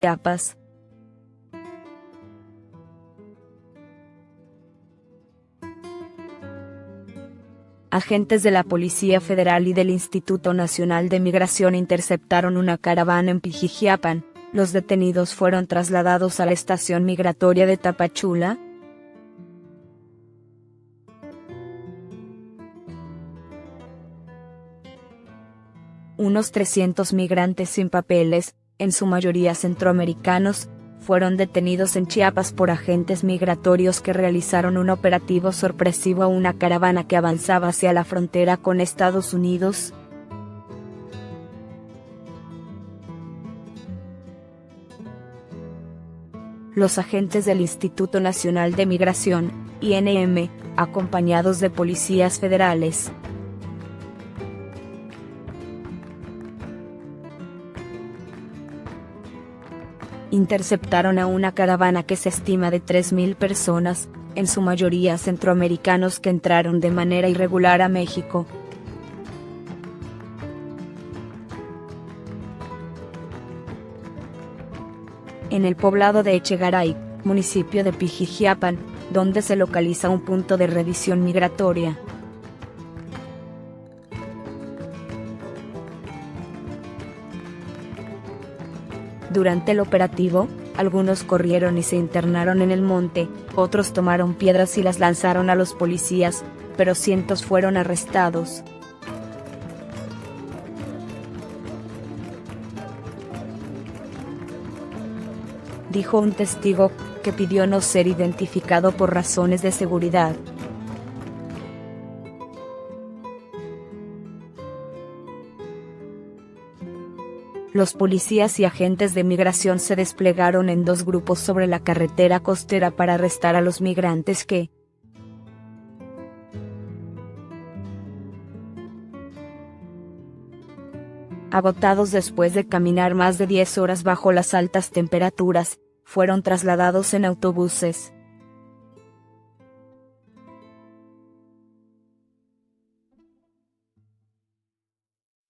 Chiapas. Agentes de la Policía Federal y del Instituto Nacional de Migración interceptaron una caravana en Pijijiapan. Los detenidos fueron trasladados a la estación migratoria de Tapachula. Unos 300 migrantes sin papeles, en su mayoría centroamericanos, fueron detenidos en Chiapas por agentes migratorios que realizaron un operativo sorpresivo a una caravana que avanzaba hacia la frontera con Estados Unidos. Los agentes del Instituto Nacional de Migración, INM, acompañados de policías federales, interceptaron a una caravana que se estima de 3.000 personas, en su mayoría centroamericanos que entraron de manera irregular a México. En el poblado de Echegaray, municipio de Pijijiapan, donde se localiza un punto de revisión migratoria. Durante el operativo, algunos corrieron y se internaron en el monte, otros tomaron piedras y las lanzaron a los policías, pero cientos fueron arrestados. Dijo un testigo, que pidió no ser identificado por razones de seguridad. Los policías y agentes de migración se desplegaron en dos grupos sobre la carretera costera para arrestar a los migrantes que, agotados después de caminar más de 10 horas bajo las altas temperaturas, fueron trasladados en autobuses.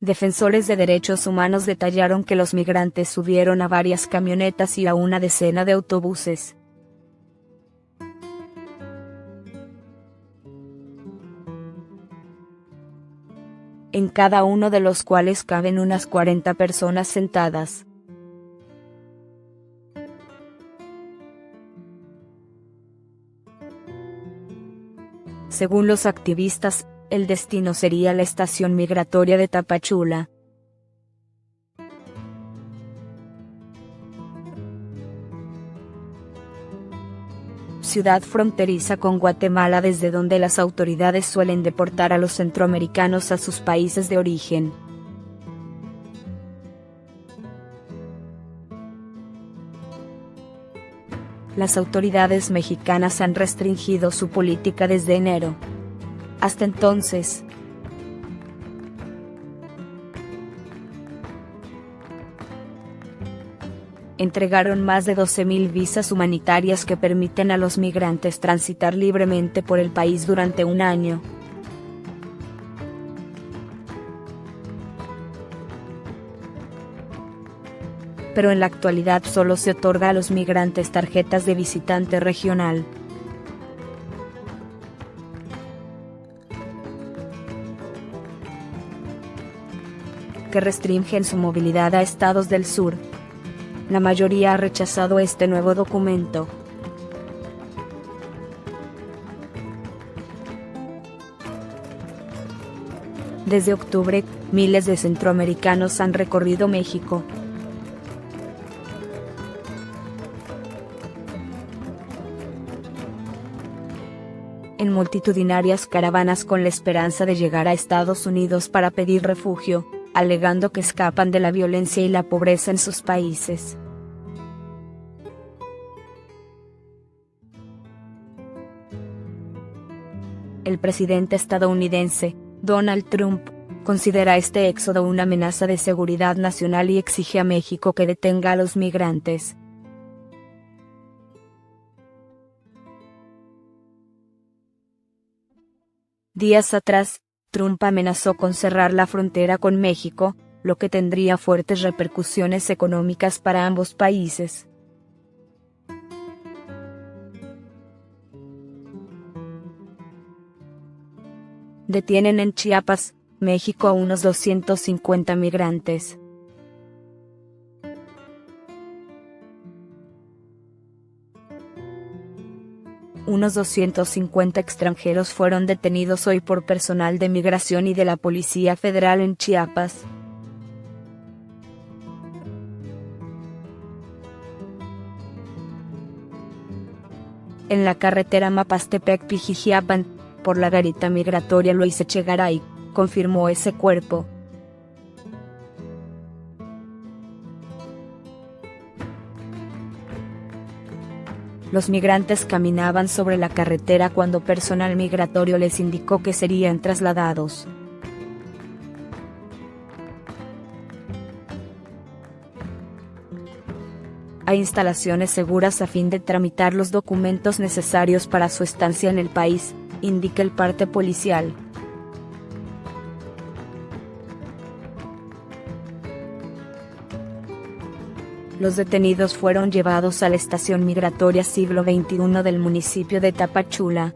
Defensores de derechos humanos detallaron que los migrantes subieron a varias camionetas y a una decena de autobuses. En cada uno de los cuales caben unas 40 personas sentadas. Según los activistas, el destino sería la estación migratoria de Tapachula. Ciudad fronteriza con Guatemala desde donde las autoridades suelen deportar a los centroamericanos a sus países de origen. Las autoridades mexicanas han restringido su política desde enero. Hasta entonces, entregaron más de 12.000 visas humanitarias que permiten a los migrantes transitar libremente por el país durante un año. Pero en la actualidad solo se otorga a los migrantes tarjetas de visitante regional. Que restringen su movilidad a estados del sur. La mayoría ha rechazado este nuevo documento. Desde octubre, miles de centroamericanos han recorrido México. En multitudinarias caravanas con la esperanza de llegar a Estados Unidos para pedir refugio, alegando que escapan de la violencia y la pobreza en sus países. El presidente estadounidense, Donald Trump, considera este éxodo una amenaza de seguridad nacional y exige a México que detenga a los migrantes. Días atrás, Trump amenazó con cerrar la frontera con México, lo que tendría fuertes repercusiones económicas para ambos países. Detienen en Chiapas, México, a unos 250 migrantes. Unos 250 extranjeros fueron detenidos hoy por personal de Migración y de la Policía Federal en Chiapas. En la carretera Mapastepec-Pijijiapan, por la garita migratoria Luis Echegaray, confirmó ese cuerpo. Los migrantes caminaban sobre la carretera cuando personal migratorio les indicó que serían trasladados. A instalaciones seguras a fin de tramitar los documentos necesarios para su estancia en el país, indica el parte policial. Los detenidos fueron llevados a la estación migratoria Siglo XXI del municipio de Tapachula.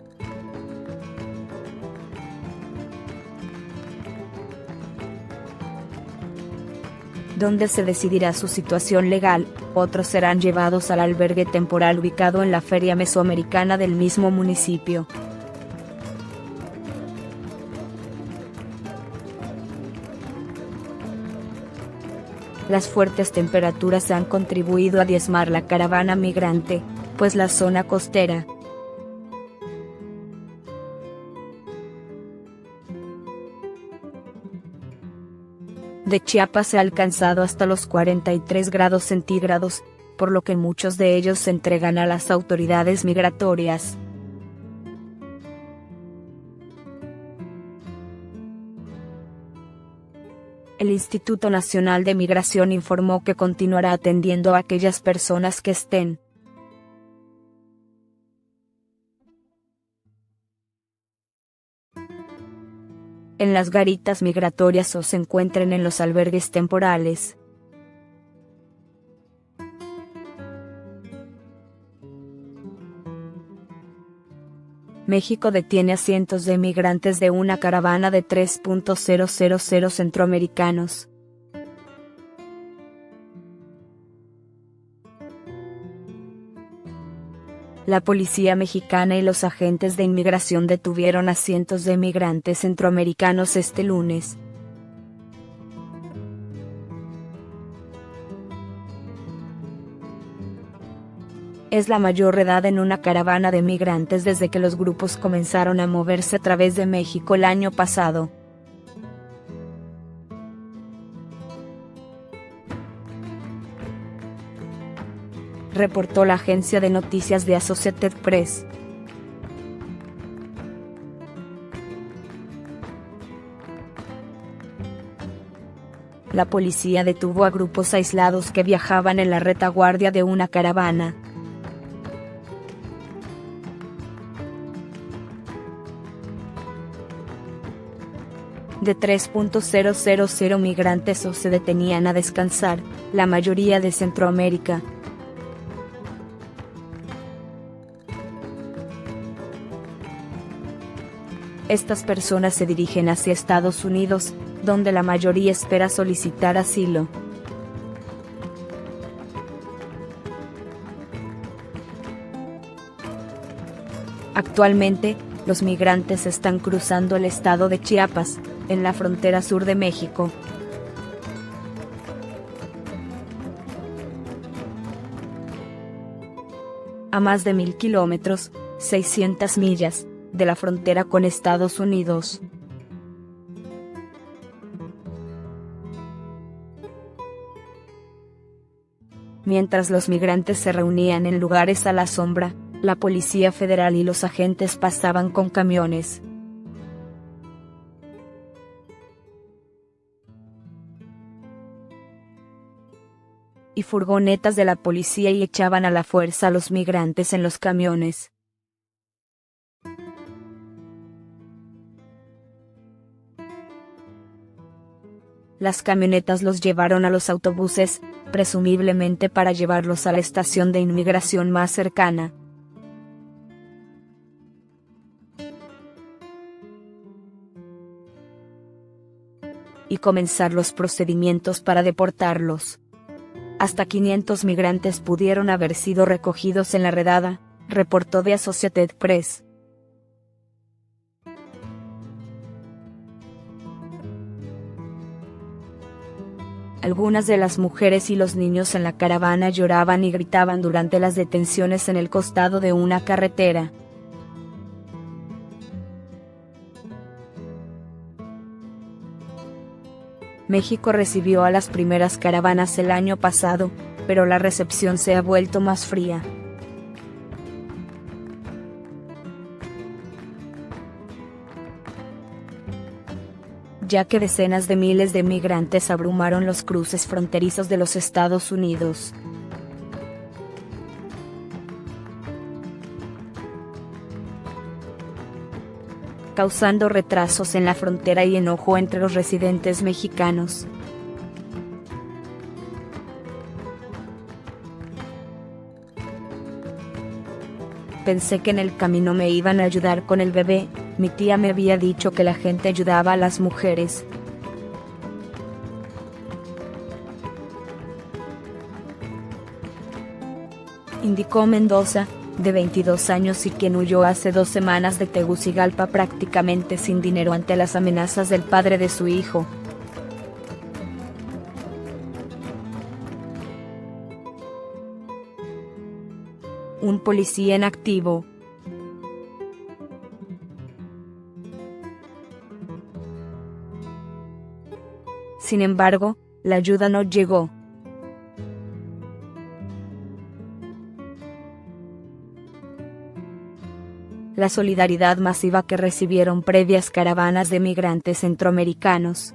Donde se decidirá su situación legal. Otros serán llevados al albergue temporal ubicado en la Feria Mesoamericana del mismo municipio. Las fuertes temperaturas han contribuido a diezmar la caravana migrante, pues la zona costera de Chiapas se ha alcanzado hasta los 43 grados centígrados, por lo que muchos de ellos se entregan a las autoridades migratorias. El Instituto Nacional de Migración informó que continuará atendiendo a aquellas personas que estén en las garitas migratorias o se encuentren en los albergues temporales. México detiene a cientos de migrantes de una caravana de 3.000 centroamericanos. La policía mexicana y los agentes de inmigración detuvieron a cientos de migrantes centroamericanos este lunes. Es la mayor redada en una caravana de migrantes desde que los grupos comenzaron a moverse a través de México el año pasado. Reportó la agencia de noticias de Associated Press. La policía detuvo a grupos aislados que viajaban en la retaguardia de una caravana. De 3.000 migrantes o se detenían a descansar, la mayoría de Centroamérica. Estas personas se dirigen hacia Estados Unidos, donde la mayoría espera solicitar asilo. Actualmente, los migrantes están cruzando el estado de Chiapas, en la frontera sur de México. A más de 1000 kilómetros, 600 millas, de la frontera con Estados Unidos. Mientras los migrantes se reunían en lugares a la sombra, la Policía Federal y los agentes pasaban con camiones y furgonetas de la policía y echaban a la fuerza a los migrantes en los camiones. Las camionetas los llevaron a los autobuses, presumiblemente para llevarlos a la estación de inmigración más cercana. Y comenzar los procedimientos para deportarlos. Hasta 500 migrantes pudieron haber sido recogidos en la redada, reportó The Associated Press. Algunas de las mujeres y los niños en la caravana lloraban y gritaban durante las detenciones en el costado de una carretera. México recibió a las primeras caravanas el año pasado, pero la recepción se ha vuelto más fría. Ya que decenas de miles de migrantes abrumaron los cruces fronterizos de los Estados Unidos. Causando retrasos en la frontera y enojo entre los residentes mexicanos. Pensé que en el camino me iban a ayudar con el bebé, mi tía me había dicho que la gente ayudaba a las mujeres. Indicó Mendoza, de 22 años y quien huyó hace 2 semanas de Tegucigalpa prácticamente sin dinero ante las amenazas del padre de su hijo. Un policía en activo. Sin embargo, la ayuda no llegó. La solidaridad masiva que recibieron previas caravanas de migrantes centroamericanos.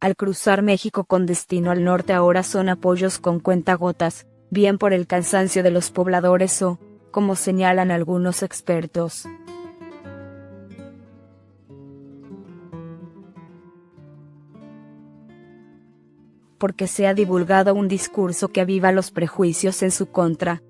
Al cruzar México con destino al norte ahora son apoyos con cuentagotas, bien por el cansancio de los pobladores o, como señalan algunos expertos, porque se ha divulgado un discurso que aviva los prejuicios en su contra.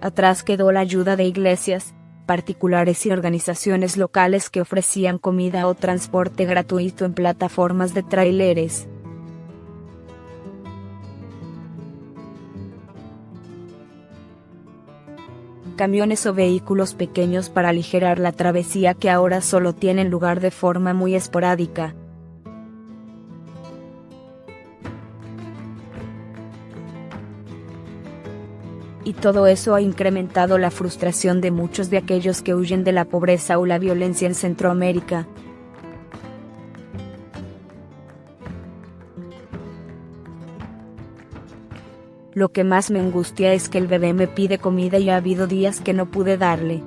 Atrás quedó la ayuda de iglesias, particulares y organizaciones locales que ofrecían comida o transporte gratuito en plataformas de tráileres. Camiones o vehículos pequeños para aligerar la travesía que ahora solo tienen lugar de forma muy esporádica. Y todo eso ha incrementado la frustración de muchos de aquellos que huyen de la pobreza o la violencia en Centroamérica. Lo que más me angustia es que el bebé me pide comida y ha habido días que no pude darle.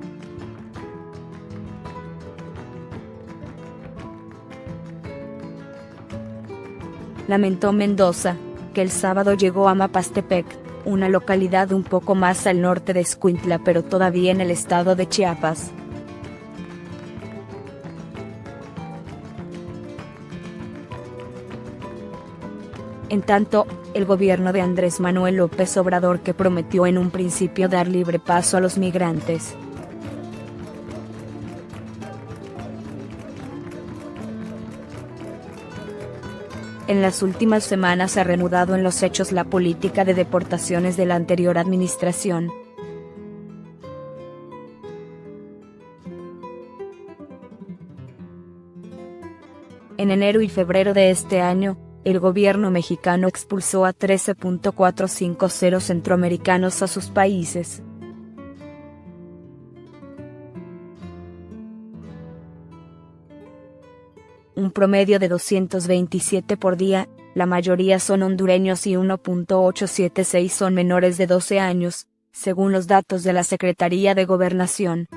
Lamentó Mendoza, que el sábado llegó a Mapastepec, una localidad un poco más al norte de Escuintla pero todavía en el estado de Chiapas. En tanto, el gobierno de Andrés Manuel López Obrador, que prometió en un principio dar libre paso a los migrantes, en las últimas semanas ha reanudado en los hechos la política de deportaciones de la anterior administración. En enero y febrero de este año, el gobierno mexicano expulsó a 13.450 centroamericanos a sus países. Un promedio de 227 por día, la mayoría son hondureños y 1.876 son menores de 12 años, según los datos de la Secretaría de Gobernación.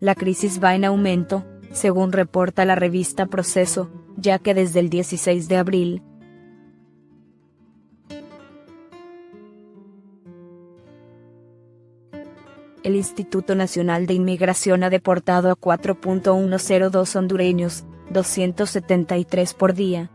La crisis va en aumento, según reporta la revista Proceso, ya que desde el 16 de abril, el Instituto Nacional de Inmigración ha deportado a 4.102 hondureños, 273 por día,